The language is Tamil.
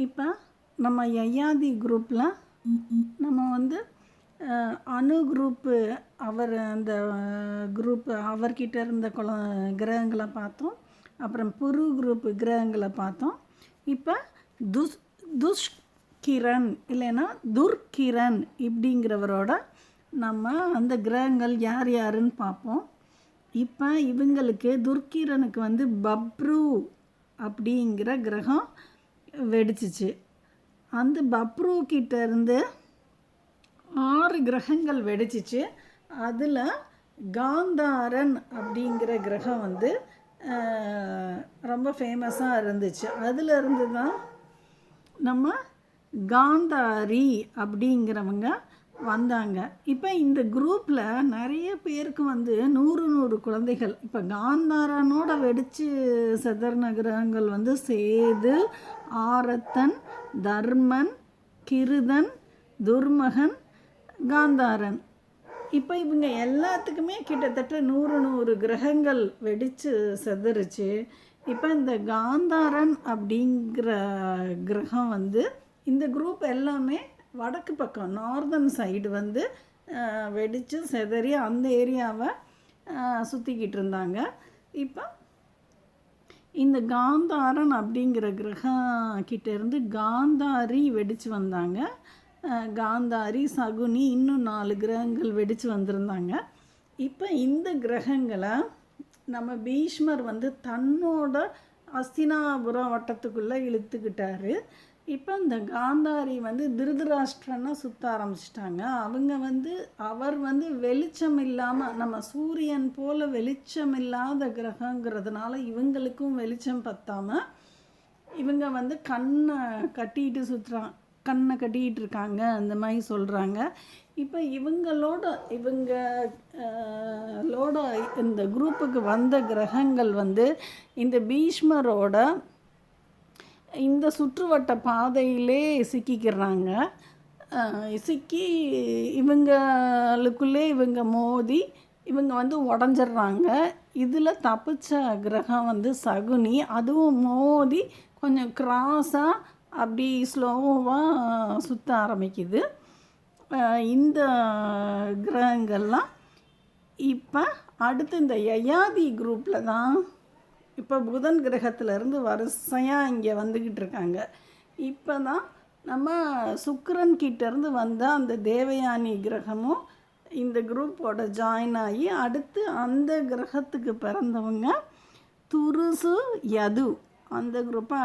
இப்போ நம்ம யயாதி குரூப்பில் நம்ம வந்து அணு குரூப்பு அவர் அந்த குரூப்பு அவர்கிட்ட இருந்த கிரகங்களை பார்த்தோம். அப்புறம் புரு குரூப்பு கிரகங்களை பார்த்தோம். இப்போ துஷ்கிரண் இல்லைன்னா துர்கிரண் இப்படிங்கிறவரோட நம்ம அந்த கிரகங்கள் யார் யாருன்னு பார்ப்போம். இப்போ இவங்களுக்கு துர்கிரனுக்கு வந்து பப்ரு அப்படிங்கிற கிரகம் வெடிச்சிச்சு. அந்த பப்ரு கிட்ட இருந்து 6 கிரகங்கள் வெடிச்சிச்சு. அதில் காந்தாரன் அப்படிங்கிற கிரகம் வந்து ரொம்ப ஃபேமஸாக இருந்துச்சு. அதிலிருந்து தான் நம்ம காந்தாரி அப்படிங்கிறவங்க வந்தாங்க. இப்போ இந்த குரூப்பில் நிறைய பேருக்கு வந்து 100 குழந்தைகள். இப்போ காந்தாரனோட வெடித்து செதறின கிரகங்கள் வந்து சேது, ஆரத்தன், தர்மன், கிருதன், துர்மகன், காந்தாரன். இப்போ இவங்க எல்லாத்துக்குமே கிட்டத்தட்ட 100 கிரகங்கள் வெடித்து செதறிச்சு. இப்போ இந்த காந்தாரன் அப்படிங்கிற கிரகம் வந்து இந்த குரூப் எல்லாமே வடக்கு பக்கம் நார்தன் சைடு வந்து வெடித்து செதறி அந்த ஏரியாவை சுற்றிக்கிட்டு இருந்தாங்க. இப்போ இந்த காந்தாரன் அப்படிங்கிற கிரகம் கிட்டேருந்து காந்தாரி வெடித்து வந்தாங்க. காந்தாரி, சகுனி, இன்னும் 4 கிரகங்கள் வெடித்து வந்திருந்தாங்க. இப்போ இந்த கிரகங்களை நம்ம பீஷ்மர் வந்து தன்னோட அஸ்தினாபுரம் வட்டத்துக்குள்ளே இழுத்துக்கிட்டாரு. இப்போ இந்த காந்தாரி வந்து திருதராஷ்டிரன்னா சுற்ற ஆரம்பிச்சிட்டாங்க. அவங்க வந்து அவர் வந்து வெளிச்சம் இல்லாமல் நம்ம சூரியன் போல் வெளிச்சம் இல்லாத கிரகங்கிறதுனால இவங்களுக்கும் வெளிச்சம் பத்தாமல் இவங்க வந்து கண்ணை கட்டிக்கிட்டு இருக்காங்க அந்த மாதிரி சொல்கிறாங்க. இப்போ இவங்களோட இந்த குரூப்புக்கு வந்த கிரகங்கள் வந்து இந்த பீஷ்மரோட இந்த சுற்றுவட்ட பாதையிலே சிக்கிக்கிறாங்க. சிக்கி இவங்களுக்குள்ளே இவங்க மோதி இவங்க வந்து உடஞ்சிட்றாங்க. இதில் தப்பிச்ச கிரகம் வந்து சகுனி. அதுவும் மோதி கொஞ்சம் கிராஸாக அப்படி ஸ்லோவாக சுற்ற ஆரம்பிக்குது. இந்த கிரகங்கள்லாம் இப்போ அடுத்து இந்த யயாதி குரூப்பில் தான் இப்போ புதன் கிரகத்திலேருந்து வரிசையாக இங்கே வந்துக்கிட்டு இருக்காங்க. இப்போ தான் நம்ம சுக்கிரன் கிட்டேருந்து வந்த அந்த தேவயானி கிரகமும் இந்த குரூப்போட ஜாயின் ஆகி அடுத்து அந்த கிரகத்துக்கு பிறந்தவங்க துருசு யது அந்த குரூப்பை